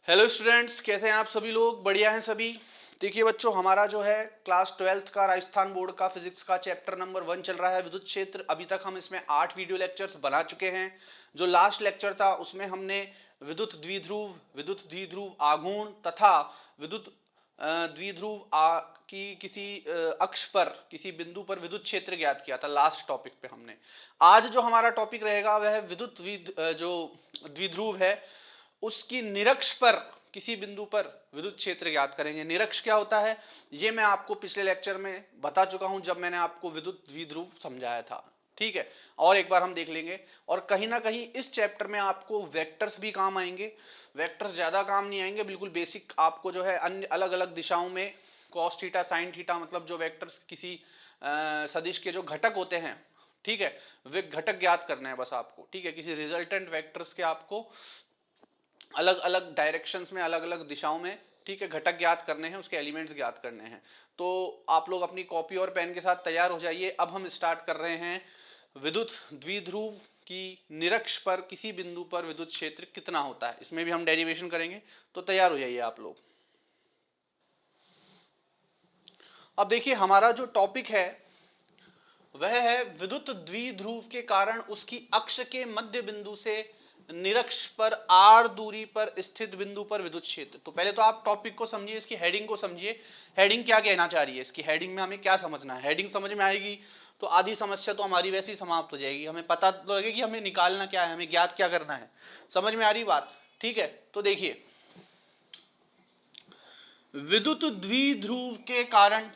Hello students, कैसे हैं आप सभी लोग? बढ़िया हैं सभी। देखिए बच्चों, हमारा जो है क्लास 12th का राजस्थान बोर्ड का फिजिक्स का चैप्टर नंबर 1 चल रहा है, विद्युत क्षेत्र। अभी तक हम इसमें 8 वीडियो लेक्चर्स बना चुके हैं। जो लास्ट लेक्चर था उसमें हमने विद्युत द्विध्रुव आघूर्ण तथा विद्युत की किसी अक्ष पर, किसी बिंदु पर विद्युत क्षेत्र ज्ञात किया था लास्ट टॉपिक पे हमने। आज जो हमारा टॉपिक रहेगा वह जो द्विध्रुव है उसकी निरक्ष पर, किसी बिंदु पर विद्युत क्षेत्र ज्ञात करेंगे। निरक्ष क्या होता है ये मैं आपको पिछले लेक्चर में बता चुका हूं, जब मैंने आपको विद्युत द्विध्रुव समझाया था। ठीक है, और एक बार हम देख लेंगे। और कहीं ना कहीं इस चैप्टर में आपको वेक्टर्स भी काम आएंगे। वेक्टर्स ज्यादा काम नहीं आएंगे, बिल्कुल बेसिक आपको जो है अन्य अलग अलग दिशाओं में कॉस थीटा साइन थीटा, मतलब जो वेक्टर्स किसी सदिश के जो घटक होते हैं, ठीक है, वे घटक ज्ञात करने हैं बस आपको। ठीक है, किसी रिजल्टेंट वेक्टर्स के आपको अलग अलग डायरेक्शंस में, अलग अलग दिशाओं में, ठीक है, घटक ज्ञात करने हैं, उसके एलिमेंट्स ज्ञात करने हैं। तो आप लोग अपनी कॉपी और पेन के साथ तैयार हो जाइए। अब हम स्टार्ट कर रहे हैं विद्युत द्विध्रुव की निरक्ष पर किसी बिंदु पर विद्युत क्षेत्र कितना होता है। इसमें भी हम डेरिवेशन करेंगे, तो तैयार हो जाइए आप लोग। अब देखिए, हमारा जो टॉपिक है वह है विद्युत द्विध्रुव के कारण उसकी अक्ष के मध्य बिंदु से निरक्ष पर r दूरी पर स्थित बिंदु पर विद्युत क्षेत्र। तो पहले तो आप टॉपिक को समझिए, इसकी हेडिंग को समझिए। हेडिंग क्या कहना चाह रही है, इसकी हेडिंग में हमें क्या समझना है। हेडिंग समझ में आएगी तो आधी समस्या तो हमारी वैसे ही समाप्त हो जाएगी। हमें पता तो लगे कि हमें निकालना क्या है, हमें ज्ञात क्या करना है। समझ में आ रही बात? ठीक है, तो देखिए, विद्युत द्विध्रुव के कारण,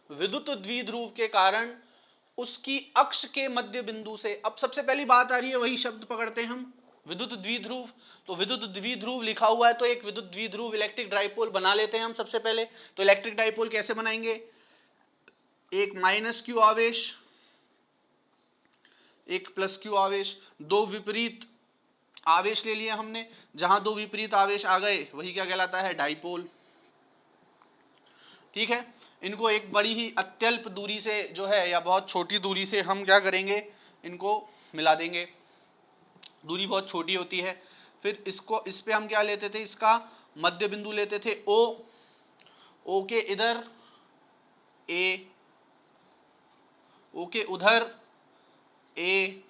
विद्युत द्विध्रुव के कारण उसकी अक्ष के मध्य बिंदु से, अब सबसे पहली बात आ रही है, वही शब्द पकड़ते हैं हम, विद्युत द्विध्रुव। तो विद्युत द्विध्रुव लिखा हुआ है तो एक विद्युत द्विध्रुव इलेक्ट्रिक डाइपोल बना लेते हैं हम सबसे पहले। तो इलेक्ट्रिक डाइपोल कैसे बनाएंगे? एक माइनस क्यू आवेश, एक प्लस क्यू आवेश, दो विपरीत आवेश ले लिया हमने। जहां दो विपरीत आवेश आ गए वही क्या कहलाता है? डाइपोल। ठीक है, इनको एक बड़ी ही अत्यल्प दूरी से जो है, या बहुत छोटी दूरी से हम क्या करेंगे, इनको मिला देंगे। दूरी बहुत छोटी होती है। फिर इसको, इस पे हम क्या लेते थे, इसका मध्य बिंदु लेते थे ओ के इधर ए, ओ के उधर ए।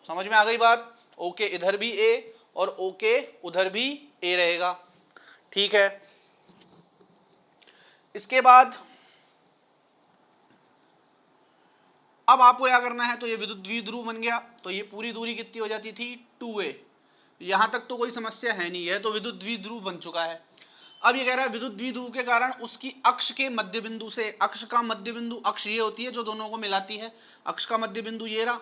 समझ में आ गई बात? ओ के इधर भी ए और ओ के उधर भी ए रहेगा। ठीक है, इसके बाद अब आपको क्या करना है, तो ये विद्युत द्विध्रुव बन गया। तो ये पूरी दूरी कितनी हो जाती थी? 2a। यहां तक तो कोई समस्या है नहीं है, तो विद्युत द्विध्रुव बन चुका है। अब ये कह रहा है विद्युत द्विध्रुव के कारण उसकी अक्ष के मध्य बिंदु से, अक्ष का मध्य बिंदु, अक्ष ये होती है जो दोनों को मिलाती है, अक्ष का मध्य बिंदु ये रहा।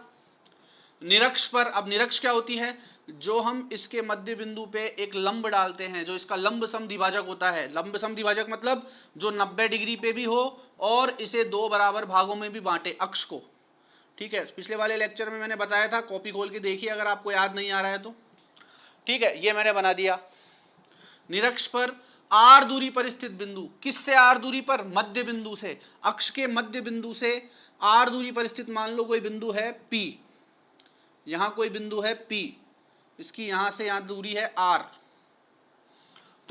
निरक्ष पर, अब निरक्ष क्या होती है? जो हम इसके मध्य बिंदु पे एक लंब डालते हैं, जो इसका लंब समद्विभाजक होता है। लंब समद्विभाजक मतलब जो 90 डिग्री पे भी हो और इसे दो बराबर भागों में भी बांटे अक्ष को। ठीक है, पिछले वाले लेक्चर में मैंने बताया था, कॉपी खोल के देखिए अगर आपको याद नहीं आ रहा है तो। ठीक है, ये मैंने बना दिया। निरक्ष पर आर दूरी पर स्थित बिंदु, किससे आर दूरी पर? मध्य बिंदु से, अक्ष के मध्य बिंदु से आर दूरी पर स्थित, मान लो कोई बिंदु है P, यहां कोई बिंदु है P, इसकी यहां से यहां दूरी है R।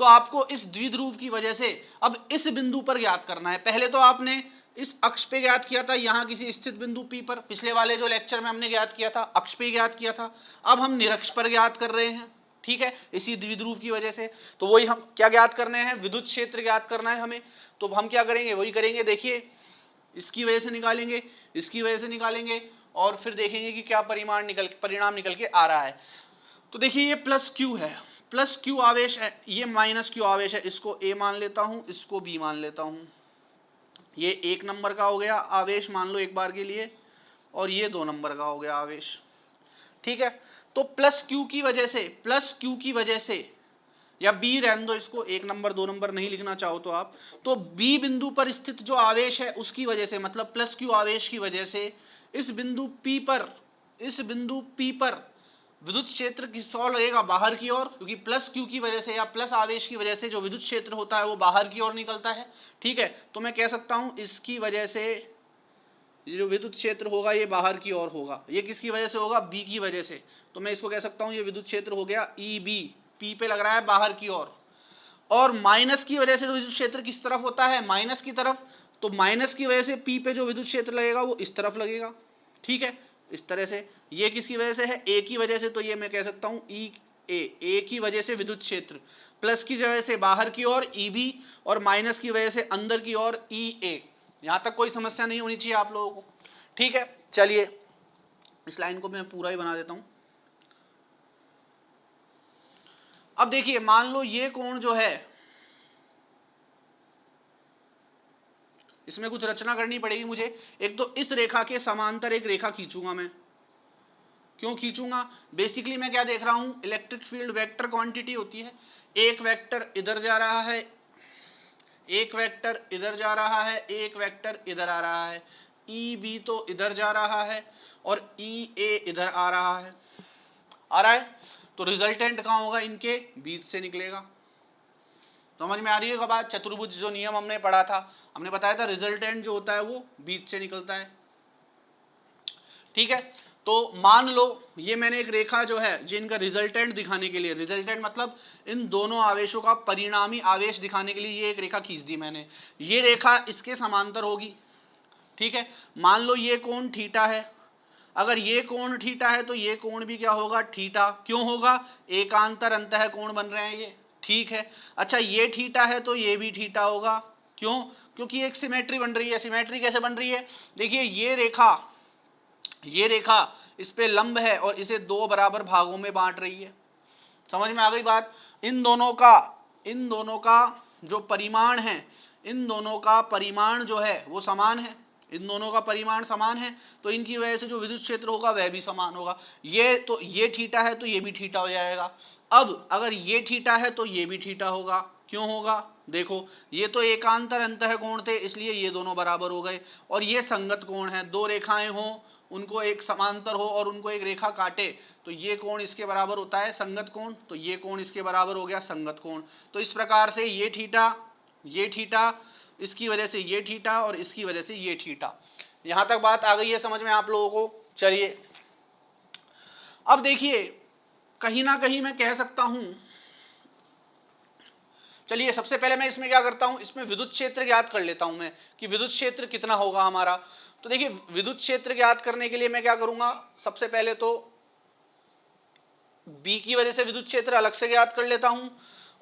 तो आपको इस द्विध्रुव की वजह से अब इस बिंदु पर ज्ञात करना है। पहले तो आपने इस अक्ष पे ज्ञात किया था, यहां किसी स्थित बिंदु P पर, पिछले वाले जो लेक्चर में हमने ज्ञात किया था अक्ष पे ज्ञात किया था। अब हम निरक्ष पर ज्ञात कर रहे हैं। ठीक है, इसी द्विध्रुव की वजह से। तो वही हम क्या ज्ञात करने हैं? विद्युत क्षेत्र ज्ञात करना है हमें। तो हम क्या करेंगे, वही करेंगे। देखिए, इसकी वजह से निकालेंगे, इसकी वजह से निकालेंगे, और फिर देखेंगे कि क्या परिणाम निकल के आ रहा है। तो देखिए, ये प्लस क्यू है, प्लस क्यू आवेश है, ये माइनस क्यू आवेश है। इसको ए मान लेता हूं, इसको बी मान लेता हूं। ये 1 नंबर का हो गया आवेश मान लो एक बार के लिए, और ये 2 नंबर का हो गया आवेश। ठीक है, तो प्लस क्यू की वजह से, प्लस क्यू की वजह से, या बी रहने दो इसको, 1 नंबर 2 नंबर नहीं लिखना चाहो तो आप, तो बी बिंदु पर स्थित जो आवेश है उसकी वजह से, मतलब प्लस क्यू आवेश की वजह से इस बिंदु P पर, इस बिंदु P पर विद्युत क्षेत्र किस ओर लगेगा? बाहर की ओर, क्योंकि प्लस क्यू की वजह से या प्लस आवेश की वजह से जो विद्युत क्षेत्र होता है वो बाहर की ओर निकलता है। ठीक है, तो मैं कह सकता हूं इसकी वजह से ये जो विद्युत क्षेत्र होगा ये बाहर की ओर होगा। ये किसकी वजह से होगा? बी की वजह से। तो मैं इसको कह सकता हूँ ये विद्युत क्षेत्र हो गया ई बी, पी पे लग रहा है बाहर की ओर। और माइनस की वजह से विद्युत क्षेत्र किस तरफ होता है? माइनस की तरफ। तो माइनस की वजह से पी पे जो विद्युत क्षेत्र लगेगा वो इस तरफ लगेगा, ठीक है, इस तरह से। ये किसकी वजह से है? ए की वजह से। तो ये मैं कह सकता हूँ ई ए की वजह से विद्युत क्षेत्र, प्लस की वजह से बाहर की ओर ई बी, और माइनस की वजह से अंदर की ओर ई ए। यहां तक कोई समस्या नहीं होनी चाहिए आप लोगों को, ठीक है। चलिए इस लाइन को मैं पूरा ही बना देता हूं। अब देखिए, मान लो ये कोण जो है, इसमें कुछ रचना करनी पड़ेगी मुझे। एक तो इस रेखा के समांतर एक रेखा खींचूंगा मैं। क्यों खींचूंगा? बेसिकली मैं क्या देख रहा हूं, इलेक्ट्रिक फील्ड वेक्टर क्वांटिटी होती है। एक वेक्टर इधर जा रहा है, एक वेक्टर इधर जा रहा है, एक वेक्टर इधर आ रहा है। ई बी तो इधर जा रहा है और ई ए इधर आ रहा है, तो रिजल्टेंट कहाँ होगा? इनके बीच से निकलेगा। समझ में आ रही है बात? चतुर्भुज जो नियम हमने पढ़ा था, हमने बताया था रिजल्टेंट जो होता है वो बीच से निकलता है, ठीक है। तो मान लो ये मैंने एक रेखा जो है जिनका रिजल्टेंट दिखाने के लिए, रिजल्टेंट मतलब इन दोनों आवेशों का परिणामी आवेश दिखाने के लिए ये एक रेखा खींच दी मैंने। ये रेखा इसके समांतर होगी, ठीक है। मान लो ये कोण थीटा है। अगर ये कोण थीटा है तो ये कोण भी क्या होगा? थीटा। क्यों होगा? एकांतर अंतः कोण बन रहे हैं ये, ठीक है। अच्छा, ये थीटा है तो ये भी थीटा होगा। क्यों? क्योंकि एक सिमेट्री बन रही है। सिमेट्री कैसे बन रही है? देखिए, ये रेखा इस पे लंब है और इसे दो बराबर भागों में बांट रही है। समझ में आ गई बात? इन दोनों का जो परिमाण है, इन दोनों का परिमाण जो है वो समान है, इन दोनों का परिमाण समान है, तो इनकी वजह से जो विद्युत क्षेत्र होगा वह भी समान होगा। ये थीटा है तो ये भी थीटा हो जाएगा। अब अगर ये थीटा है तो ये भी थीटा होगा। क्यों होगा? देखो, ये तो एकांतर अंतः कोण थे इसलिए ये दोनों बराबर हो गए, और ये संगत कोण है। दो रेखाएं हो, उनको एक समांतर हो और उनको एक रेखा काटे, तो ये कोण इसके बराबर होता है संगत कोण, तो ये कोण इसके बराबर हो गया संगत कोण। तो इस प्रकार से ये थीटा, इसकी वजह से ये थीटा और इसकी वजह से ये थीटा। यहां तक बात आ गई है समझ में आप लोगों को? चलिए अब देखिए, कहीं ना कहीं मैं कह सकता हूं, चलिए सबसे पहले मैं इसमें क्या करता हूं, इसमें विद्युत क्षेत्र ज्ञात कर लेता हूं मैं कि विद्युत क्षेत्र कितना होगा हमारा। तो देखिए, विद्युत क्षेत्र ज्ञात करने के लिए मैं क्या करूंगा, सबसे पहले तो बी की वजह से विद्युत क्षेत्र अलग से ज्ञात कर लेता हूं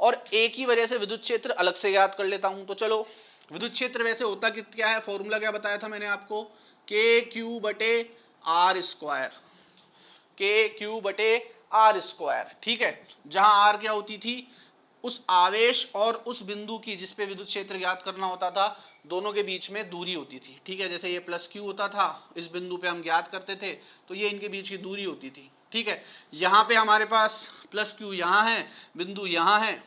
और ए की वजह से विद्युत क्षेत्र अलग से ज्ञात कर लेता हूं। तो चलो, विद्युत क्षेत्र वैसे होता क्या है, फॉर्मूला क्या बताया था मैंने आपको, के क्यू बटे आर स्क्वायर, के क्यू बटे आर स्क्वायर, ठीक है। जहां आर क्या होती थी, उस आवेश और उस बिंदु की जिसपे विद्युत क्षेत्र ज्ञात करना होता था, दोनों के बीच में दूरी होती थी, ठीक है। जैसे ये प्लस क्यू होता था, इस बिंदु पे हम ज्ञात करते थे, तो ये इनके बीच की दूरी होती थी, ठीक है। यहाँ पे हमारे पास प्लस क्यू यहाँ है, बिंदु यहाँ है,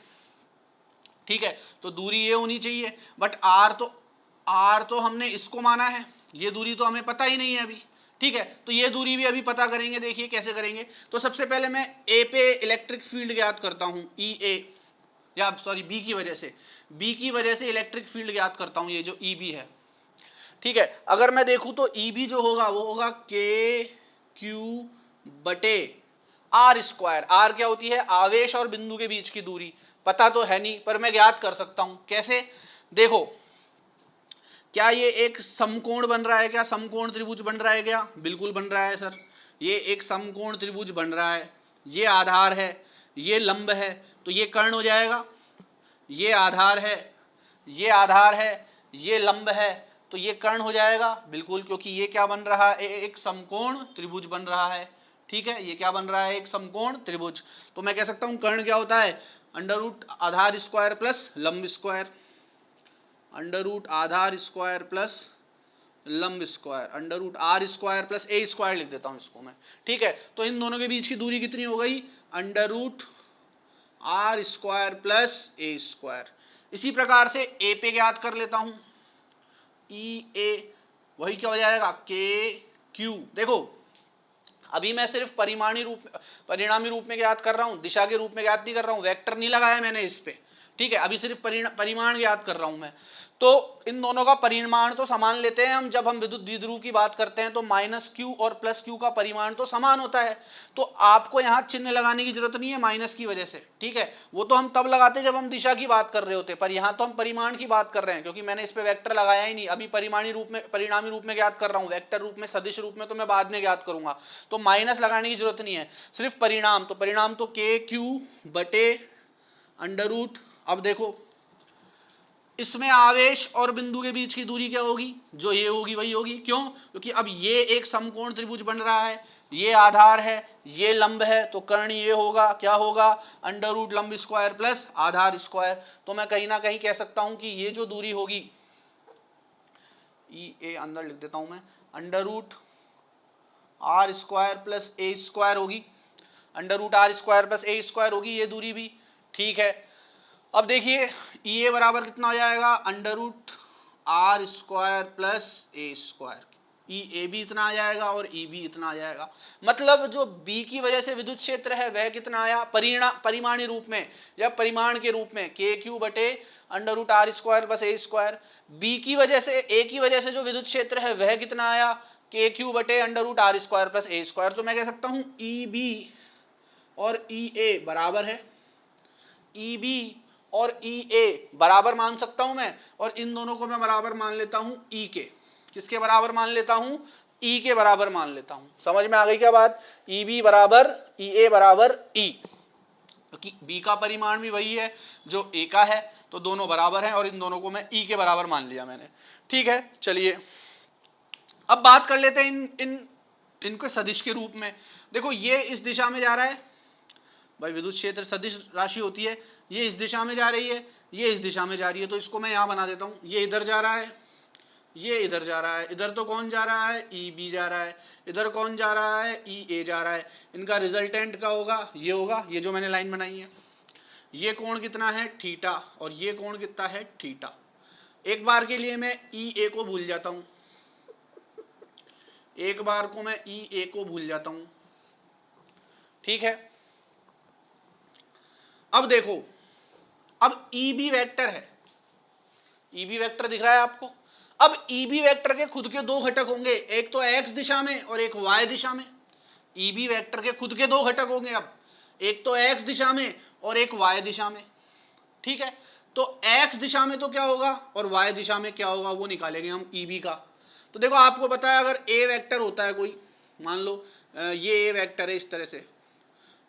ठीक है, तो दूरी ये होनी चाहिए। बट आर तो हमने इसको माना है, ये दूरी तो हमें पता ही नहीं है अभी, ठीक है। तो ये दूरी भी अभी पता करेंगे, देखिए कैसे करेंगे। तो सबसे पहले मैं ए पे इलेक्ट्रिक फील्ड ज्ञात करता हूँ, ई ए, या सॉरी बी की वजह से इलेक्ट्रिक फील्ड ज्ञात करता हूं, ये जो ई बी है, ठीक है। अगर मैं देखूं तो ई बी जो होगा वो होगा के क्यू बटे आर स्क्वायर। आर क्या होती है, आवेश और बिंदु के बीच की दूरी, पता तो है नहीं पर मैं ज्ञात कर सकता हूं। कैसे? देखो, क्या ये एक समकोण बन रहा है, क्या समकोण त्रिभुज बन रहा है क्या? बिल्कुल बन रहा है सर, ये एक समकोण त्रिभुज बन रहा है। ये आधार है, ये लंब है, तो ये कर्ण हो जाएगा। ये आधार है, ये लंब है, तो ये कर्ण हो जाएगा बिल्कुल, क्योंकि ये क्या बन रहा है, एक समकोण त्रिभुज बन रहा है, ठीक है। ये क्या बन रहा है, एक समकोण त्रिभुज। तो मैं कह सकता हूं कर्ण क्या होता है, अंडर रूट आधार स्क्वायर प्लस लंब स्क्वायर, अंडर रूट आधार स्क्वायर प्लस लंब square, under root are square plus A square लिख देता हूं इसको मैं, ठीक है। तो इन दोनों के बीच की दूरी कितनी हो गई, under root are square plus A square. इसी प्रकार से ए पे ज्ञात कर लेता हूं, ई ए, वही क्या हो जाएगा, के क्यू। देखो, अभी मैं सिर्फ परिणामी रूप में ज्ञात कर रहा हूं, दिशा के रूप में ज्ञात नहीं कर रहा हूं, वेक्टर नहीं लगाया मैंने इस पे, ठीक है, अभी सिर्फ परिमाण याद कर रहा हूं मैं। तो इन दोनों का परिमाण तो समान लेते हैं हम, जब हम विद्युत द्विध्रुव की बात करते हैं तो माइनस क्यू और प्लस क्यू का परिमाण तो समान होता है। तो आपको यहाँ चिन्ह लगाने की जरूरत नहीं है माइनस की वजह से, ठीक है, वो तो हम तब लगाते जब हम दिशा की बात कर रहे होते, पर यहाँ तो हम परिमाण की बात कर रहे हैं, क्योंकि मैंने इस पे वेक्टर लगाया ही नहीं, अभी परिमाणी रूप में, परिणामी रूप में ज्ञात कर रहा हूँ, वेक्टर रूप में, सदिश रूप में तो मैं बाद में ज्ञात करूंगा, तो माइनस लगाने की जरूरत नहीं है, सिर्फ परिणाम। तो परिणाम तो के क्यू बटे अंडर रूट। अब देखो इसमें आवेश और बिंदु के बीच की दूरी क्या होगी, जो ये होगी वही होगी। क्यों? क्योंकि अब ये एक समकोण त्रिभुज बन रहा है, ये आधार है, ये लंब है, तो कर्ण ये होगा, क्या होगा, अंडर रूट लंब स्क्वायर प्लस आधार स्क्वायर। तो मैं कहीं ना कहीं कह सकता हूं कि ये जो दूरी होगी, ई ए अंदर लिख देता हूं मैं, under root are square plus A square होगी, under root are square plus A square होगी ये दूरी भी, ठीक है। अब देखिए ई ए बराबर कितना हो जाएगा, under root are square plus A square, E a भी इतना आ जाएगा और ई भी इतना आ जाएगा। मतलब जो बी की वजह से विद्युत क्षेत्र है वह कितना आया, परिमाणी रूप में या परिमाण के रूप में, के क्यू बटे under root are square plus A square. B की वजह से, ए की वजह से जो विद्युत क्षेत्र है वह कितना आया, के क्यू बटे under root are square plus A square. तो मैं कह सकता हूं ई बी और ई ए बराबर है, ई बी और ई ए बराबर मान सकता हूं मैं, और इन दोनों को मैं बराबर मान लेता हूं ई के। किसके बराबर मान लेता हूं, ई के बराबर मान लेता हूं। समझ में आ गई क्या बात, ई बी बराबर ई ए बराबर ई, क्योंकि बी का परिमाण भी वही है जो ए का है, तो दोनों बराबर हैं, और इन दोनों को मैं ई के बराबर मान लिया मैंने, ठीक है। चलिए अब बात कर लेते हैं इनको सदिश के रूप में। देखो ये इस दिशा में जा रहा है, भाई विद्युत क्षेत्र सदिश राशि होती है, ये इस दिशा में जा रही है, ये इस दिशा में जा रही है, तो इसको मैं यहाँ बना देता हूँ, ये इधर जा रहा है, ये इधर जा रहा है, इधर तो कौन जा रहा है, ई बी जा रहा है, इधर कौन जा रहा है, ई ए जा रहा है। इनका रिजल्टेंट क्या होगा, ये होगा, ये जो मैंने लाइन बनाई है, ये कोण कितना है थीटा, और ये कोण कितना है थीटा। एक बार के लिए मैं ई ए को भूल जाता हूँ, एक बार को मैं ई ए को भूल जाता हूँ, ठीक है। अब देखो, अब ई बी वेक्टर है, ई बी वेक्टर दिख रहा है आपको। अब ई बी वेक्टर के खुद के दो घटक होंगे, एक तो एक्स दिशा में और एक वाई दिशा में। ई बी वेक्टर के खुद के दो घटक होंगे, अब एक तो एक्स दिशा में और एक वाई दिशा में, ठीक है। तो एक्स दिशा में तो क्या होगा और वाई दिशा में क्या होगा, वो निकालेंगे हम ई बी का। तो देखो आपको पता है, अगर ए वेक्टर होता है कोई, मान लो ये ए वेक्टर है इस तरह से,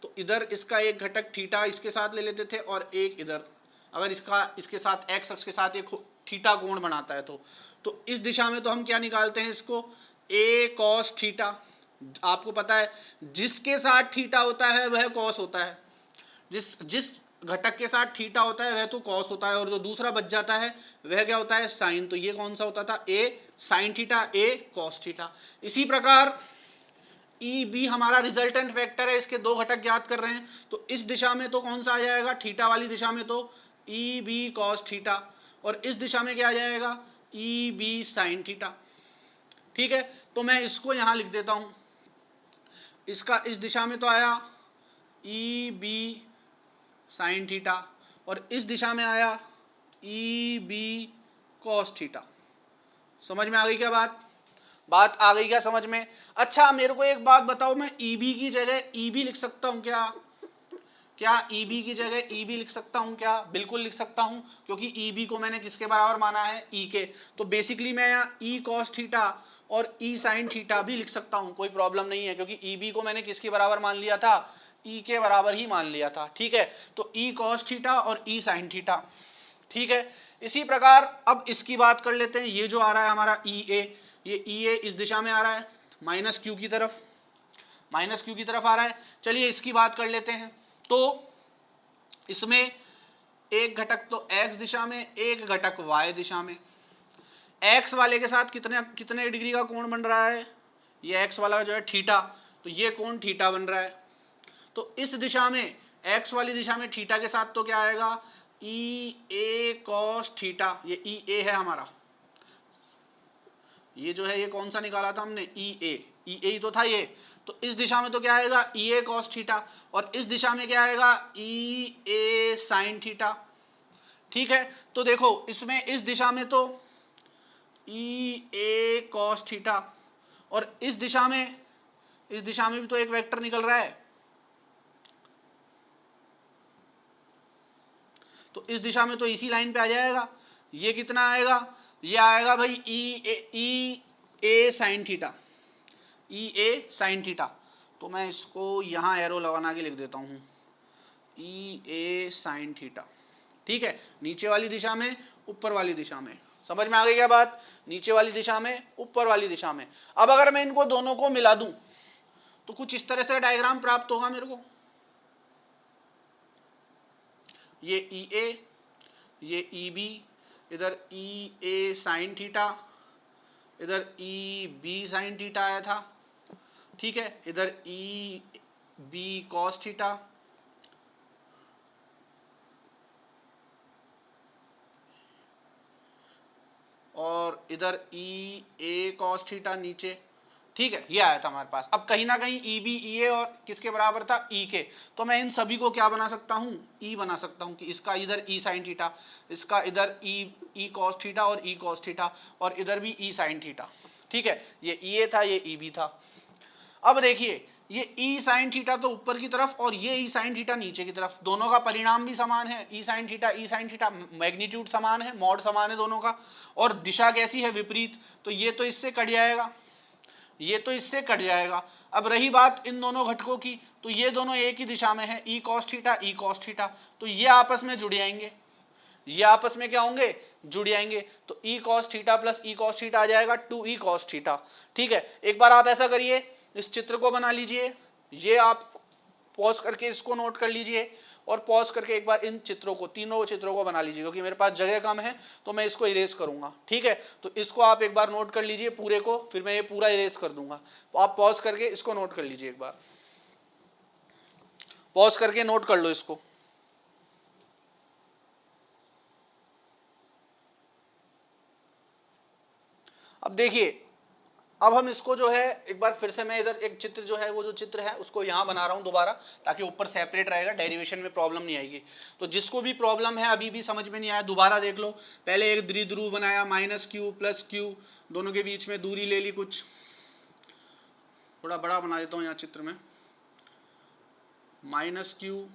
तो इधर इसका एक घटक थीटा इसके साथ ले लेते थे, और एक इधर, अगर इसके साथ एक्स अक्ष के साथ एक थीटा कोण बनाता है, तो इस दिशा में तो हम क्या निकालते हैं इसको, ए कॉस थीटा। आपको पता है जिसके साथ थीटा होता है वह कॉस होता है, जिस घटक के साथ थीटा होता है वह तो कॉस होता है, और जो दूसरा बच जाता है वह क्या होता है, साइन। तो ये कौन सा होता था, ए साइन थीटा, ए कॉस थीटा। इसी प्रकार ई बी हमारा रिजल्टेंट वेक्टर है, इसके दो घटक ज्ञात कर रहे हैं, तो इस दिशा में तो कौन सा आ जाएगा, थीटा वाली दिशा में तो ई बी कॉस थीटा, और इस दिशा में क्या आ जाएगा, ई बी साइन थीटा, ठीक है। तो मैं इसको यहां लिख देता हूं, इसका इस दिशा में तो आया ई बी साइन थीटा, और इस दिशा में आया ई बी कॉस थीटा। समझ में आ गई क्या बात आ गई क्या समझ में? अच्छा मेरे को एक बात बताओ, मैं ई बी की जगह ई बी लिख सकता हूं क्या ई बी की जगह ई बी लिख सकता हूं क्या? बिल्कुल लिख सकता हूं, क्योंकि ई बी को मैंने किसके बराबर माना है, ई के। तो बेसिकली मैं यहाँ ई कॉस थीटा और ई साइन थीटा भी लिख सकता हूं, कोई प्रॉब्लम नहीं है, क्योंकि ई बी को मैंने किसके बराबर मान लिया था, ई के बराबर ही मान लिया था, ठीक है। तो ई कॉस थीटा और ई साइन थीटा, ठीक है। इसी प्रकार अब इसकी बात कर लेते हैं, ये जो आ रहा है हमारा ई ए, ये ई ए इस दिशा में आ रहा है, माइनस क्यू की तरफ आ रहा है। चलिए इसकी बात कर लेते हैं। तो इसमें एक घटक तो एक्स दिशा में, एक घटक वाई दिशा में। एक्स वाले के साथ कितने डिग्री का कोण बन रहा है, ये एक्स वाला जो है थीटा, तो ये कोण थीटा बन रहा है। तो इस दिशा में, एक्स वाली दिशा में थीटा के साथ तो क्या आएगा, ई ए कॉस थीटा। ये ई ए है हमारा, ये जो है ये कौन सा निकाला था हमने, ई ए ही तो था ये। तो इस दिशा में तो क्या आएगा, ई ए कॉस थीटा, और इस दिशा में क्या आएगा, ई ए साइन थीटा। ठीक है, तो देखो इसमें इस दिशा में तो ई ए कॉस थीटा, और इस दिशा में भी तो एक वेक्टर निकल रहा है, तो इस दिशा में तो इसी लाइन पे आ जाएगा। ये कितना आएगा, ये आएगा भाई ई ए साइन थीटा, ई ए साइन थीटा। तो मैं इसको यहाँ एरो लगाना के लिख देता हूँ, ई ए साइन थीटा। ठीक है, नीचे वाली दिशा में ऊपर वाली दिशा में, समझ में आ गई क्या बात, नीचे वाली दिशा में ऊपर वाली दिशा में। अब अगर मैं इनको दोनों को मिला दूं तो कुछ इस तरह से डायग्राम प्राप्त होगा मेरे को, ये ई ए, ये ई बी, इधर ई ए साइन थीटा, इधर ई बी साइन थीटा आया था। ठीक है, इधर ई बी कॉस थीटा, और इधर ई ए कॉस थीटा नीचे। ठीक है, ये आया था हमारे पास। अब कहीं ना कहीं ई बी ई ए और किसके बराबर था, ई के, तो मैं इन सभी को क्या बना सकता हूँ, ई बना सकता हूँ, कि इसका इधर ई साइन थीटा, इसका इधर ई कॉस थीटा और ई कॉस थीटा, और इधर भी ई साइन थीटा। ठीक है, ये ई ए था, ये ई बी था। अब देखिए ये ई साइन थीटा तो ऊपर की तरफ और ये ई साइन थीटा नीचे की तरफ, दोनों का परिणाम भी समान है, ई साइन थीटा मैग्नीट्यूड समान है, मॉड समान है दोनों का, और दिशा कैसी है, विपरीत। तो ये तो इससे कट जाएगा, ये तो इससे कट जाएगा। अब रही बात इन दोनों घटकों की, तो ये दोनों एक ही दिशा में है, ई कॉस थीटा, तो ये आपस में जुड़ जाएंगे, ये आपस में क्या होंगे, जुड़ जाएंगे। तो E cos theta plus E cos theta आ जाएगा 2e कॉस थीटा। ठीक है, एक बार आप ऐसा करिए, इस चित्र को बना लीजिए, ये आप पॉज करके इसको नोट कर लीजिए, और पॉज करके एक बार इन चित्रों को, तीनों चित्रों को बना लीजिए, क्योंकि मेरे पास जगह कम है तो मैं इसको इरेज करूंगा। ठीक है, तो इसको आप एक बार नोट कर लीजिए पूरे को, फिर मैं ये पूरा इरेज कर दूंगा। तो आप पॉज करके इसको नोट कर लीजिए, एक बार पॉज करके नोट कर लो इसको। अब देखिए, अब हम इसको जो है एक बार फिर से, मैं इधर एक चित्र जो है, वो जो चित्र है उसको यहाँ बना रहा हूँ दोबारा, ताकि ऊपर सेपरेट रहेगा, डेरिवेशन में प्रॉब्लम नहीं आएगी। तो जिसको भी प्रॉब्लम है, अभी भी समझ में नहीं आया, दोबारा देख लो। पहले एक द्विध्रुव बनाया, माइनस क्यू प्लस क्यू, दोनों के बीच में दूरी ले ली, कुछ थोड़ा बड़ा बना देता हूँ यहाँ चित्र में, माइनस क्यू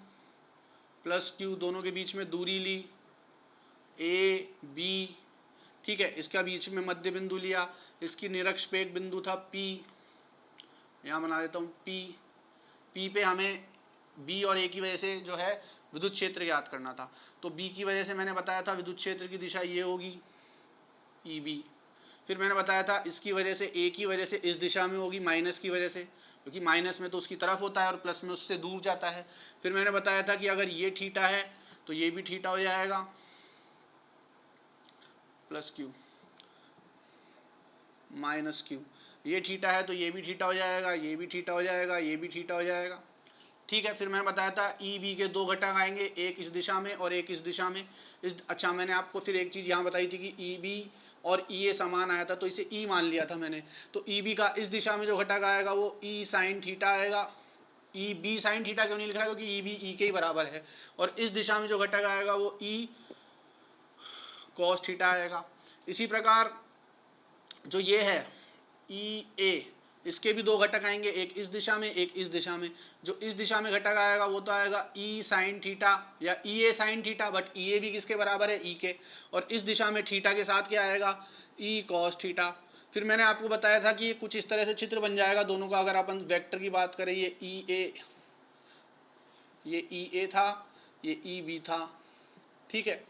प्लस क्यू, दोनों के बीच में दूरी ली, ए बी। ठीक है, इसका बीच में मध्य बिंदु लिया, इसकी निरक्ष पे एक बिंदु था P, यहाँ बना देता हूँ P पे हमें B और A की वजह से जो है विद्युत क्षेत्र ज्ञात करना था। तो B की वजह से मैंने बताया था विद्युत क्षेत्र की दिशा ये होगी EB। फिर मैंने बताया था इसकी वजह से, A की वजह से इस दिशा में होगी, माइनस की वजह से, क्योंकि माइनस में तो उसकी तरफ होता है और प्लस में उससे दूर जाता है। फिर मैंने बताया था कि अगर ये थीटा है तो ये भी थीटा हो जाएगा, प्लस क्यू माइनस क्यू, ये थीटा है तो ये भी थीटा हो जाएगा, ये भी थीटा हो जाएगा, ये भी थीटा हो जाएगा। ठीक है, फिर मैंने बताया था ई बी के दो घटक आएंगे, एक इस दिशा में और एक इस दिशा में। अच्छा, मैंने आपको फिर एक चीज़ यहाँ बताई थी कि ई बी और ई ए समान आया था, तो इसे ई मान लिया था मैंने। तो ई बी का इस दिशा में जो घटक आएगा वो ई साइन थीटा आएगा। ई बी साइन थीटा क्यों नहीं लिखा है, क्योंकि ई बी ई के ही बराबर है। और इस दिशा में जो घटक आएगा वो ई कॉस थीटा आएगा। इसी प्रकार जो ये है ई ए, इसके भी दो घटक आएंगे, एक इस दिशा में एक इस दिशा में। जो इस दिशा में घटक आएगा वो तो आएगा ई साइन थीटा या ई ए sine theta, but E a भी किसके बराबर है, ई के। और इस दिशा में थीटा के साथ क्या आएगा, ई कॉस थीटा। फिर मैंने आपको बताया था कि ये कुछ इस तरह से चित्र बन जाएगा दोनों का। अगर अपन वेक्टर की बात करें, ये ई ए था, ये ई बी था। ठीक है,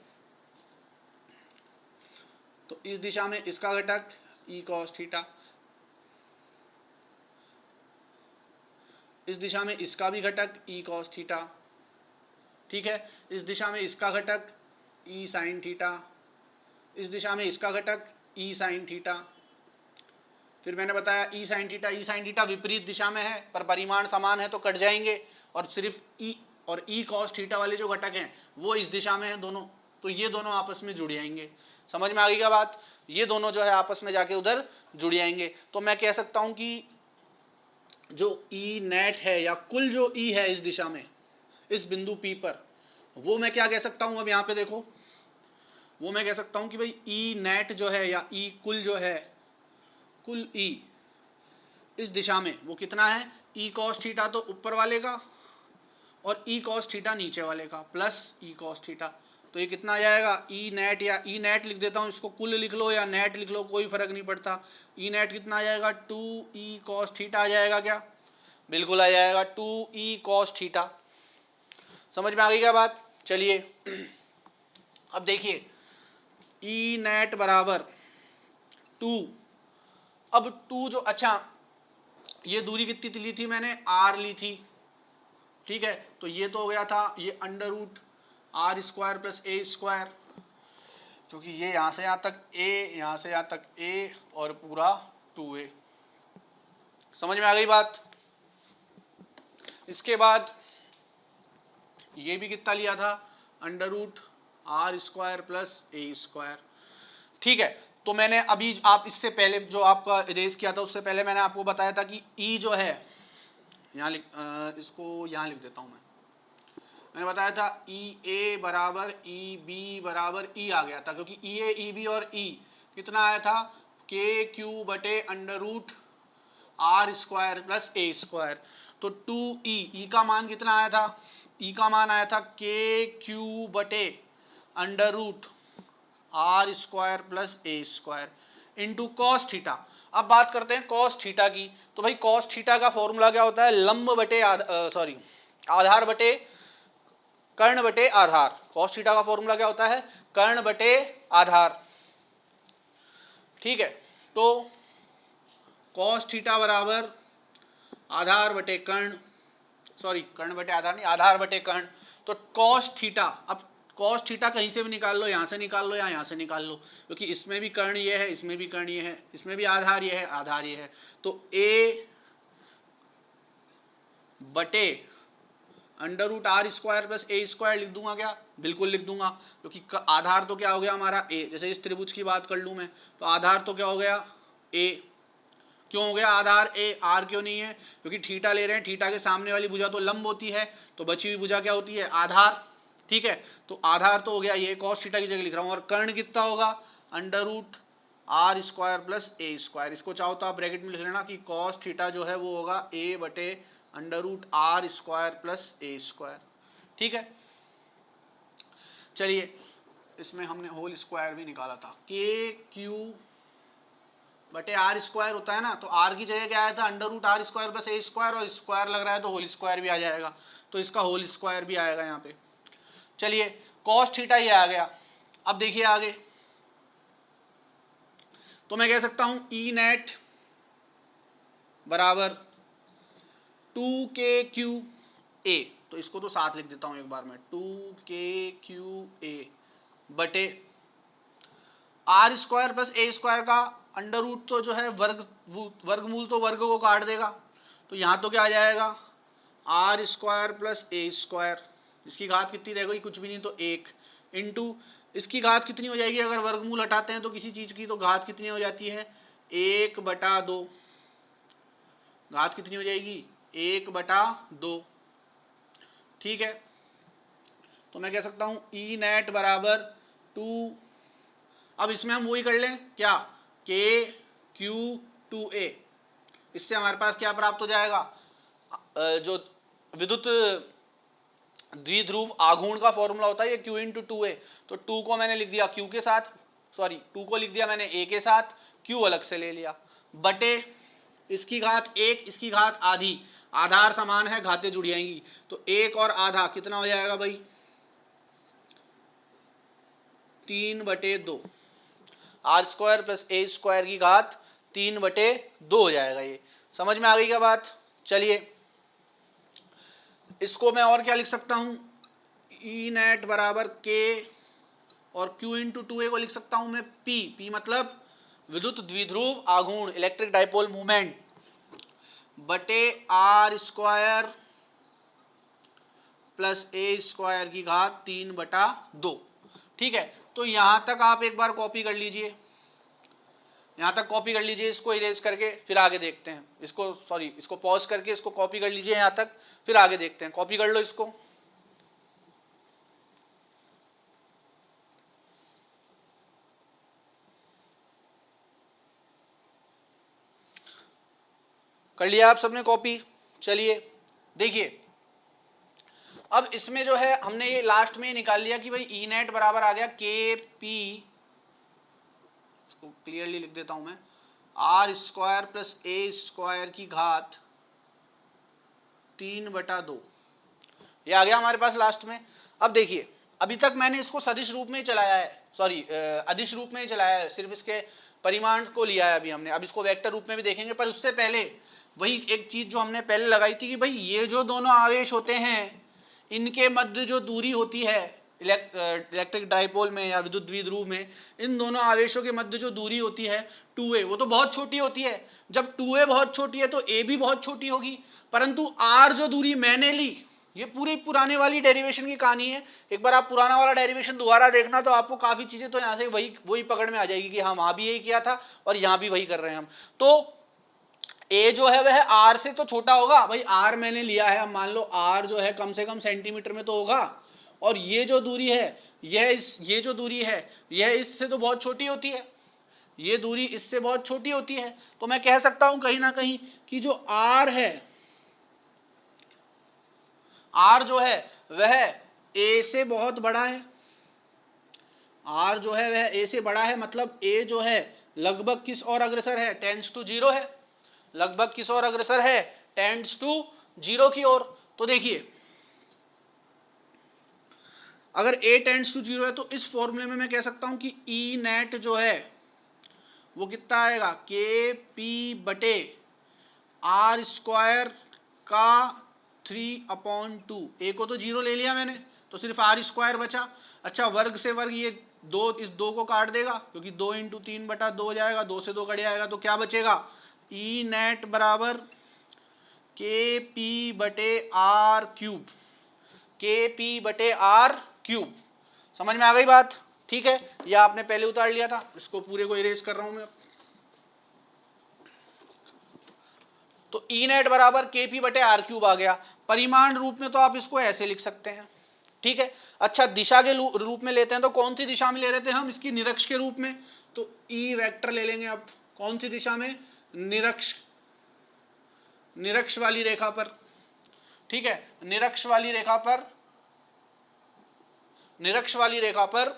तो इस दिशा में इसका घटक ई कॉस थीटा, इस दिशा में इसका भी घटक ई कॉस थीटा। ठीक है, इस दिशा में इसका घटक ई साइन थीटा, इस दिशा में इसका घटक ई साइन थीटा। फिर मैंने बताया ई साइन थीटा विपरीत दिशा में है, पर परिमाण समान है तो कट जाएंगे, और सिर्फ ई और ई कॉस थीटा वाले जो घटक हैं वो इस दिशा में है दोनों, तो ये दोनों आपस में जुड़ जाएंगे। समझ में आ गई क्या बात, ये दोनों जो है आपस में जाके उधर जुड़ जाएंगे। तो मैं कह सकता हूं कि जो ई नेट है, या कुल जो ई है इस दिशा में, इस बिंदु P पर, वो मैं क्या कह सकता हूं, अब यहाँ पे देखो, वो मैं कह सकता हूँ कि भाई ई नेट जो है या ई कुल जो है, कुल ई इस दिशा में वो कितना है, ई कॉस थीटा तो ऊपर वाले का और ई कॉस थीटा नीचे वाले का प्लस ई कॉस थीटा। तो ये कितना आ जाएगा, ई नेट, या ई नेट लिख देता हूँ, इसको कुल लिख लो या नेट लिख लो, कोई फर्क नहीं पड़ता। ई नेट कितना आ जाएगा, 2e कॉस थीटा आ जाएगा क्या, बिल्कुल आ जाएगा 2e कॉस थीटा। समझ में आ गई क्या बात। चलिए अब देखिए ई नेट बराबर 2, अब 2 जो, अच्छा ये दूरी कितनी ली थी मैंने, r ली थी, ठीक है। तो ये तो हो गया था ये under root are square plus A square, क्योंकि ये यहाँ से यहाँ तक a, यहाँ से यहाँ तक a और पूरा 2a। समझ में आ गई बात। इसके बाद ये भी कितना लिया था, under root are square plus A square, ठीक है। तो मैंने अभी, आप इससे पहले जो आपका इरेज किया था उससे पहले मैंने आपको बताया था कि ई जो है, यहाँ इसको यहाँ लिख देता हूँ मैंने बताया था ई ए बराबर ई बी बराबर ई आ गया था, क्योंकि ई ए ई बी और ई कितना आया था, के क्यू बटे under root are square plus A square. तो 2e का मान कितना आया था, ई का मान आया था के क्यू बटे under root are square plus A square into cos theta. अब बात करते हैं कॉस थीटा की। तो भाई कॉस थीटा का फॉर्मूला क्या होता है, लंब बटे आधार बटे कर्ण बटे आधार। कॉस थीटा का फॉर्मूला क्या होता है, कर्ण बटे आधार, ठीक है। तो कॉस थीटा बराबर आधार बटे कर्ण, कर्ण बटे आधार नहीं, आधार बटे कर्ण। तो कॉस थीटा, अब कॉस थीटा कहीं से भी निकाल लो, यहाँ से निकाल लो या यहाँ से निकाल लो, क्योंकि इसमें भी कर्ण ये है, इसमें भी कर्ण ये है, इसमें भी आधार ये है, आधार ये है। तो a बटे under root are square plus A square लिख दूंगा क्या, बिल्कुल लिख दूंगा, क्योंकि आधार तो क्या हो गया हमारा a। जैसे इस त्रिभुज की बात कर लूँ मैं, तो आधार तो क्या हो गया a, क्यों हो गया आधार a, r क्यों नहीं है, क्योंकि थीटा ले रहे हैं, थीटा के सामने वाली भुजा तो लंब होती है, तो बची हुई भुजा क्या होती है, आधार, ठीक है। तो आधार तो हो गया ये, कॉस थीटा की जगह लिख रहा हूँ, और कर्ण कितना होगा, under root are square plus A square. इसको चाहो तो आप ब्रैकेट में लिख लेना कि कॉस थीटा जो है वो होगा a बटे under root are square plus A square, ठीक है। चलिए इसमें हमने होल स्क्वायर भी निकाला था, के क्यू बटे आर स्क्वायर होता है ना, तो आर की जगह क्या आया था, under root are square plus A square, और स्क्वायर लग रहा है तो होल स्क्वायर भी आ जाएगा, तो इसका होल स्क्वायर भी आएगा यहाँ पे। चलिए कॉस थीटा ये आ गया। अब देखिए आगे, तो मैं कह सकता हूं ई नेट बराबर 2kqa, तो इसको तो साथ लिख देता हूं एक बार में, 2kqa बटे आर स्क्वायर प्लस ए स्क्वायर का अंडर रूट तो जो है वर्गमूल तो वर्ग को काट देगा, तो यहाँ तो क्या आ जाएगा, आर स्क्वायर प्लस ए स्क्वायर, इसकी घात कितनी रह गई, कुछ भी नहीं तो 1, इंटू इसकी घात कितनी हो जाएगी, अगर वर्गमूल हटाते हैं तो किसी चीज़ की, तो घात कितनी हो जाती है, 1/2, घात कितनी हो जाएगी, 1/2, ठीक है। तो मैं कह सकता हूँ ई नेट बराबर 2, अब इसमें हम वही कर लें क्या, के क्यू 2a, इससे हमारे पास क्या प्राप्त हो जाएगा, जो विद्युत द्विध्रुव आघूर्ण का फॉर्मूला होता है ये q इंटू 2a, तो 2 को मैंने लिख दिया q के साथ, 2 को लिख दिया मैंने a के साथ, q अलग से ले लिया, बटे इसकी घात 1, इसकी घात आधी, आधार समान है घातें जुड़ जाएंगी, तो 1 और आधा कितना हो जाएगा भाई, 3/2, आर स्क्वायर प्लस ए स्क्वायर की घात 3/2 हो जाएगा ये। समझ में आ गई क्या बात। चलिए इसको मैं और क्या लिख सकता हूँ, ई नेट बराबर के और q इंटू 2a को लिख सकता हूँ मैं p मतलब विद्युत द्विध्रुव आघूर्ण इलेक्ट्रिक डाइपोल मूवमेंट बटे आर स्क्वायर प्लस ए स्क्वायर की घात 3/2, ठीक है। तो यहां तक आप एक बार कॉपी कर लीजिए, यहां तक कॉपी कर लीजिए, इसको इरेज करके फिर आगे देखते हैं, इसको पॉज करके इसको कॉपी कर लीजिए यहां तक, फिर आगे देखते हैं। कॉपी कर लो इसको, कर लिया आप सबने कॉपी? चलिए देखिए, अब इसमें जो है हमने ये लास्ट में निकाल लिया कि भाई ई नेट बराबर आ गया के पी, इसको क्लियरली लिख देता हूं मैं, आर स्क्वायर प्लस ए स्क्वायर की घात 3/2, ये आ गया हमारे पास लास्ट में। अब देखिए, अभी तक मैंने इसको सदिश रूप में ही चलाया है, सॉरी अदिश रूप में ही चलाया है, सिर्फ इसके परिमाण को लिया है अभी हमने। अब इसको वेक्टर रूप में भी देखेंगे, पर उससे पहले वही एक चीज जो हमने पहले लगाई थी कि भाई ये जो दोनों आवेश होते हैं इनके मध्य जो दूरी होती है इलेक्ट्रिक डाइपोल में या विद्युत द्विध्रुव में, इन दोनों आवेशों के मध्य जो दूरी होती है 2a, वो तो बहुत छोटी होती है। जब 2a बहुत छोटी है तो a भी बहुत छोटी होगी, परंतु r जो दूरी मैंने ली, ये पूरी पुराने वाली डेरिवेशन की कहानी है। एक बार आप पुराना वाला डेरिवेशन दोबारा देखना तो आपको काफी चीजें तो यहाँ से वही पकड़ में आ जाएगी कि हाँ वहां भी यही किया था और यहाँ भी वही कर रहे हैं हम। तो a जो है वह r से तो छोटा होगा, भाई r मैंने लिया है, अब मान लो r जो है कम से कम सेंटीमीटर में तो होगा, और ये जो दूरी है ये जो दूरी है यह इससे तो बहुत छोटी होती है, ये दूरी इससे बहुत छोटी होती है। तो मैं कह सकता हूं कहीं ना कहीं कि जो r है, r जो है वह a से बहुत बड़ा है, r जो है वह a से बड़ा है, मतलब a जो है लगभग किस ओर अग्रसर है, टेंड्स टू जीरो है, लगभग किस ओर अग्रसर है, टेंड्स टू जीरो की ओर। तो देखिए, अगर a टेंड्स टू जीरो है तो इस फॉर्मूले में मैं कह सकता हूं कि ई नेट जो है वो कितना आएगा, के पी बटे आर स्क्वायर का 3/2। ए को तो जीरो ले लिया मैंने, तो सिर्फ आर स्क्वायर बचा। अच्छा, वर्ग से वर्ग ये दो, इस दो को काट देगा क्योंकि 2 × 3/2 हो जाएगा, 2 से 2 कट जाएगा, तो क्या बचेगा, ई नेट बराबर के पी बटे आर क्यूब, के पी बटे आर क्यूब। समझ में आ गई बात? ठीक है, यह आपने पहले उतार लिया था, इसको पूरे को इरेज कर रहा हूं मैं। तो ई नेट बराबर के पी बटे आर क्यूब आ गया। परिमाण रूप में तो आप इसको ऐसे लिख सकते हैं, ठीक है। अच्छा, दिशा के रूप में लेते हैं तो कौन सी दिशा में ले रहे थे हम, इसकी निरक्ष के रूप में, तो ई वेक्टर ले लेंगे। अब कौन सी दिशा में, निरक्ष वाली रेखा पर, ठीक है, निरक्ष वाली रेखा पर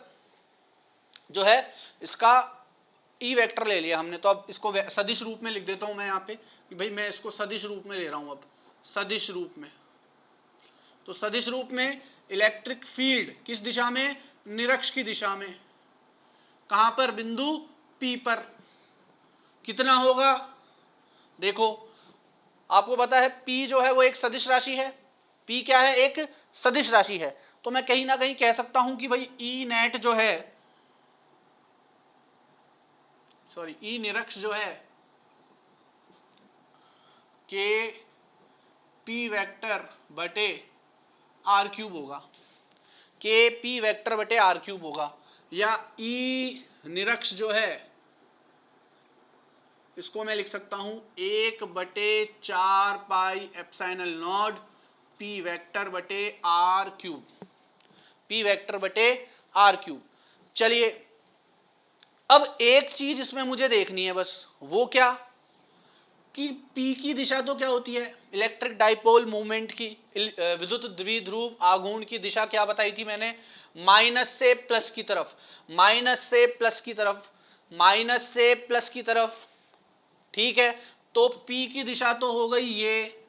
जो है इसका ई वेक्टर ले लिया हमने। तो अब इसको सदिश रूप में लिख देता हूं मैं यहाँ पे कि भाई मैं इसको सदिश रूप में ले रहा हूं। अब सदिश रूप में, तो सदिश रूप में इलेक्ट्रिक फील्ड किस दिशा में, निरक्ष की दिशा में, कहां पर, बिंदु P पर। कितना होगा, देखो आपको पता है P जो है वो एक सदिश राशि है, P क्या है, एक सदिश राशि है। तो मैं कहीं ना कहीं कह सकता हूं कि भाई ई नेट जो है, सॉरी ई निरक्ष जो है के पी वेक्टर बटे आर क्यूब होगा, के पी वेक्टर बटे आर क्यूब होगा। या ई निरक्ष जो है इसको मैं लिख सकता हूं 1/4 pi epsilon not P vector बटे आर क्यूब, पी वेक्टर बटे आर क्यूब। चलिए, अब एक चीज इसमें मुझे देखनी है बस, वो क्या कि P की दिशा तो क्या होती है, इलेक्ट्रिक डाइपोल मूवमेंट की, विद्युत द्विध्रुव आघूर्ण की दिशा क्या बताई थी मैंने, माइनस से प्लस की तरफ, माइनस से प्लस की तरफ, माइनस से प्लस की तरफ, ठीक है। तो P की दिशा तो हो गई ये,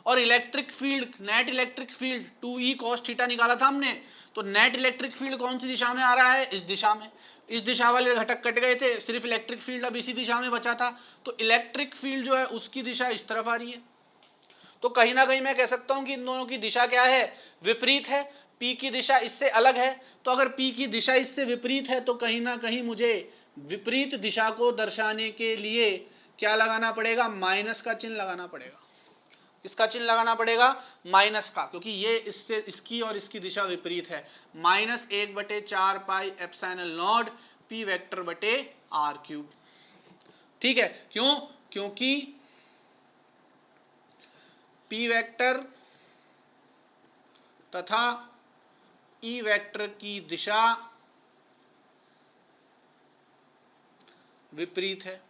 और electric field, net electric field 2E cos theta निकाला था हमने, तो नेट इलेक्ट्रिक फील्ड कौन सी दिशा में आ रहा है, इस दिशा में। इस दिशा वाले घटक कट गए थे, सिर्फ इलेक्ट्रिक फील्ड अब इसी दिशा में बचा था, तो इलेक्ट्रिक फील्ड जो है उसकी दिशा इस तरफ आ रही है। तो कहीं ना कहीं मैं कह सकता हूं कि इन दोनों की दिशा क्या है, विपरीत है। P की दिशा इससे अलग है, तो अगर P की दिशा इससे विपरीत है तो कहीं ना कहीं मुझे विपरीत दिशा को दर्शाने के लिए क्या लगाना पड़ेगा, माइनस का चिन्ह लगाना पड़ेगा। इसका चिन्ह लगाना पड़ेगा माइनस का, क्योंकि ये इससे, इसकी और इसकी दिशा विपरीत है। -1/4 pi epsilon not P vector बटे आर क्यूब, ठीक है। क्यों, क्योंकि पी वेक्टर तथा ई वेक्टर की दिशा विपरीत है।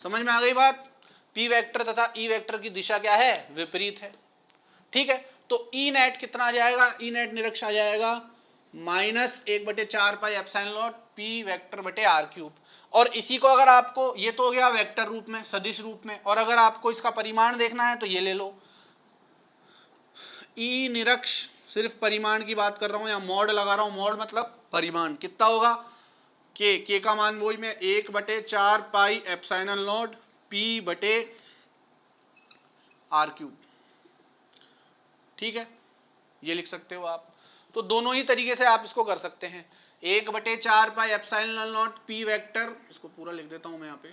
समझ में आ गई बात। पी वेक्टर तथा ई वेक्टर की दिशा क्या है, विपरीत है। ठीक है, तो ई नेट कितना आ जाएगा, ई नेट निरक्ष आ जाएगा -1/4 पी वेक्टर बटे आर क्यूब। और इसी को अगर आपको, ये तो हो गया वेक्टर रूप में, सदिश रूप में, और अगर आपको इसका परिमाण देखना है तो ये ले लो, ई निरक्ष, सिर्फ परिमाण की बात कर रहा हूं या मॉड लगा रहा हूं, मॉड मतलब परिमाण, कितना होगा, के का मान वही में 1/4 पाई एप्सिलॉन नॉट पी बटे आर क्यूब। ठीक है, ये लिख सकते हो आप। तो दोनों ही तरीके से आप इसको कर सकते हैं, 1/4 pi epsilon not P vector, इसको पूरा लिख देता हूं मैं यहाँ पे,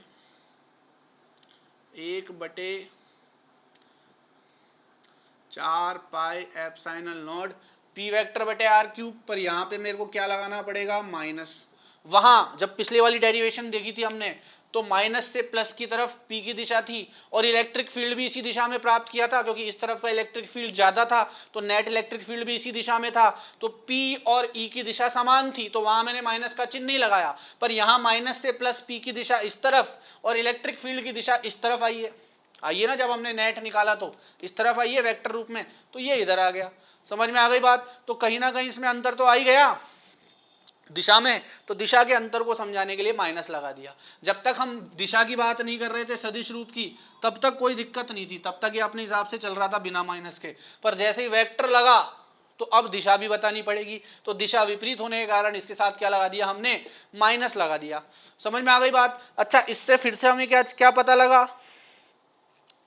1/4 pi epsilon not P vector बटे आर क्यूब। पर यहाँ पे मेरे को क्या लगाना पड़ेगा, माइनस। वहां जब पिछले वाली डेरिवेशन देखी थी हमने तो माइनस से प्लस की तरफ पी की दिशा थी, और इलेक्ट्रिक फील्ड भी इसी दिशा में प्राप्त किया था, क्योंकि इस तरफ का इलेक्ट्रिक फील्ड ज्यादा था तो नेट इलेक्ट्रिक फील्ड भी इसी दिशा में था, तो पी और ई की दिशा समान थी, तो वहां मैंने माइनस का चिन्ह नहीं लगाया। पर यहाँ माइनस से प्लस पी की दिशा इस तरफ और इलेक्ट्रिक फील्ड की दिशा इस तरफ आई है, आइए ना, जब हमने नेट निकाला तो इस तरफ आइए वेक्टर रूप में, तो ये इधर आ गया। समझ में आ गई बात। तो कहीं ना कहीं इसमें अंतर तो आ ही गया दिशा में, तो दिशा के अंतर को समझाने के लिए माइनस लगा दिया। जब तक हम दिशा की बात नहीं कर रहे थे सदिश रूप की, तब तक कोई दिक्कत नहीं थी, तब तक ये अपने हिसाब से चल रहा था बिना माइनस के। पर जैसे ही वेक्टर लगा तो अब दिशा भी बतानी पड़ेगी, तो दिशा विपरीत होने के कारण इसके साथ क्या लगा दिया हमने, माइनस लगा दिया। समझ में आ गई बात। अच्छा, इससे फिर से हमें क्या क्या पता लगा,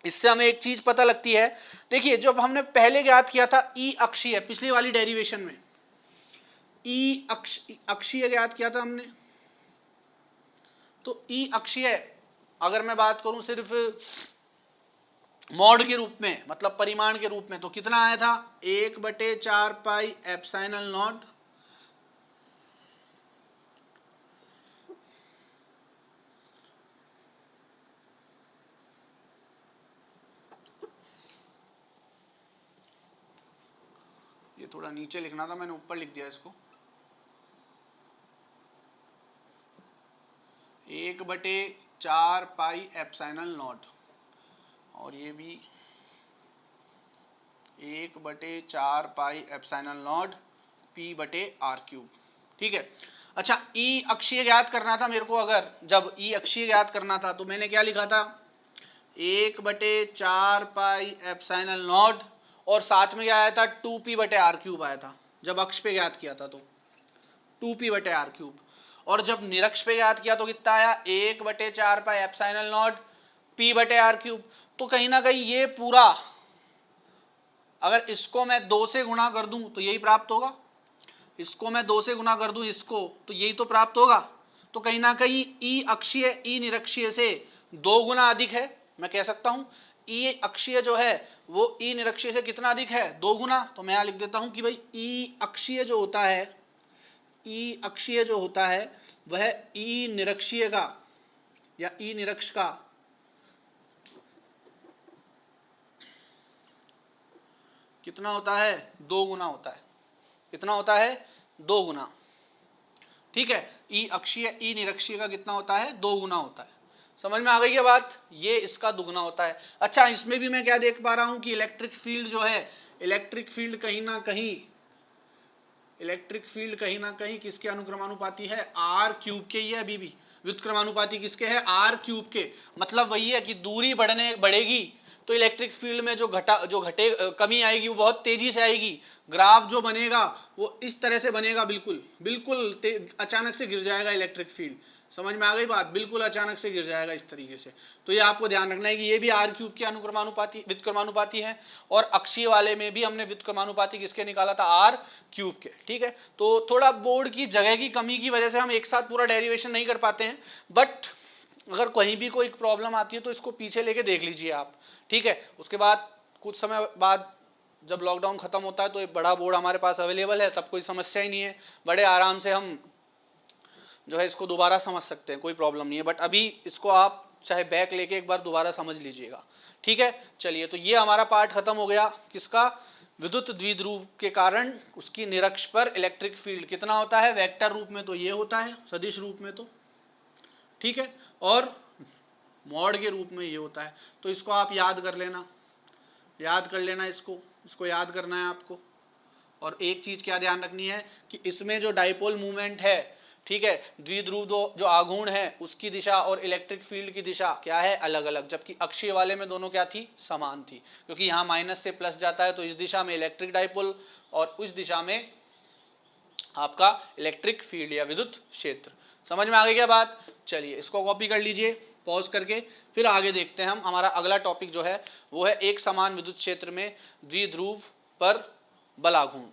इससे हमें एक चीज पता लगती है। देखिए, जब हमने पहले ज्ञात किया था ई अक्षीय, पिछली वाली डेरिवेशन में ई अक्षीय ज्ञात किया था हमने, तो ई अक्षीय अगर मैं बात करूं सिर्फ मॉड के रूप में, मतलब परिमाण के रूप में, तो कितना आया था, 1/4 पाई एप्सिलॉन नॉट ये थोड़ा नीचे लिखना था, मैंने ऊपर लिख दिया इसको, 1/4 पाई एप्सिलॉन नॉट, और ये भी 1/4 पाई एप्सिलॉन नॉट पी बटे आर क्यूब। ठीक है। अच्छा, ई अक्षीय ज्ञात करना था मेरे को, अगर जब ई अक्षीय ज्ञात करना था तो मैंने क्या लिखा था, 1/4 पाई एप्सिलॉन नॉट, और साथ में क्या आया था, 2p बटे आर क्यूब आया था, जब अक्ष पे ज्ञात किया था तो 2p बटे आर क्यूब, और जब निरक्ष पे ज्ञात किया तो कितना आया, 1/4 पाई एप्सिलॉन नॉट p बटे आर क्यूब। तो कहीं ना कहीं ये पूरा, अगर इसको मैं 2 से गुणा कर दूं तो यही प्राप्त होगा, इसको मैं 2 से गुणा कर दूं इसको, तो यही तो प्राप्त होगा। तो कहीं ना कहीं ई अक्षीय ई निरक्षीय से 2 गुना अधिक है, मैं कह सकता हूं ई अक्षीय जो है वो ई निरक्षीय से कितना अधिक है, 2 गुना। तो मैं यहां लिख देता हूं कि भाई ई अक्षीय जो होता है, ई अक्षीय जो होता है वह ई निरक्षीय का या ई निरक्ष का कितना होता है, 2 गुना होता है। कितना होता है, 2 गुना। ठीक है, ई अक्षीय ई निरक्षीय का कितना होता है, 2 गुना होता है। समझ में आ गई है बात, ये इसका दुगना होता है। अच्छा, इसमें भी मैं क्या देख पा रहा हूं कि इलेक्ट्रिक फील्ड जो है, इलेक्ट्रिक फील्ड कहीं ना कहीं किसके अनुक्रमानुपाती है, आर क्यूब के ही है। अभी भी व्युत्क्रमानुपाती किसके है, आर क्यूब के। मतलब वही है कि दूरी बढ़ेगी तो इलेक्ट्रिक फील्ड में जो कमी आएगी वो बहुत तेजी से आएगी। ग्राफ जो बनेगा वो इस तरह से बनेगा, बिल्कुल अचानक से गिर जाएगा इलेक्ट्रिक फील्ड। समझ में आ गई बात, बिल्कुल अचानक से गिर जाएगा इस तरीके से। तो ये आपको ध्यान रखना है कि ये भी आर क्यूब के व्युत्क्रमानुपाती है, और अक्षीय वाले में भी हमने व्युत्क्रमानुपाती किसके निकाला था, आर क्यूब के। ठीक है, तो थोड़ा बोर्ड की जगह की कमी की वजह से हम एक साथ पूरा डेरिवेशन नहीं कर पाते हैं, बट अगर कहीं भी कोई प्रॉब्लम आती है तो इसको पीछे लेके देख लीजिए आप। ठीक है, उसके बाद कुछ समय बाद जब लॉकडाउन खत्म होता है तो एक बड़ा बोर्ड हमारे पास अवेलेबल है, तब कोई समस्या ही नहीं है, बड़े आराम से हम जो है इसको दोबारा समझ सकते हैं, कोई प्रॉब्लम नहीं है। बट अभी इसको आप चाहे बैक लेके एक बार दोबारा समझ लीजिएगा। ठीक है, चलिए, तो ये हमारा पार्ट खत्म हो गया, किसका, विद्युत द्विध्रुव के कारण उसकी निरक्ष पर इलेक्ट्रिक फील्ड कितना होता है, वेक्टर रूप में तो ये होता है, सदिश रूप में तो। ठीक है, और मॉड के रूप में ये होता है। तो इसको आप याद कर लेना, इसको याद करना है आपको। और एक चीज क्या ध्यान रखनी है कि इसमें जो डाइपोल मूवमेंट है, ठीक है, द्विध्रुव दो जो आघूर्ण है उसकी दिशा और इलेक्ट्रिक फील्ड की दिशा क्या है, अलग अलग, जबकि अक्षीय वाले में दोनों क्या थी, समान थी, क्योंकि यहाँ माइनस से प्लस जाता है तो इस दिशा में इलेक्ट्रिक डाइपोल और उस दिशा में आपका इलेक्ट्रिक फील्ड या विद्युत क्षेत्र। समझ में आ गई क्या बात? चलिए इसको कॉपी कर लीजिए पॉज करके, फिर आगे देखते हैं हम। हमारा अगला टॉपिक जो है वो है एक समान विद्युत क्षेत्र में द्विध्रुव पर बल आघूर्ण।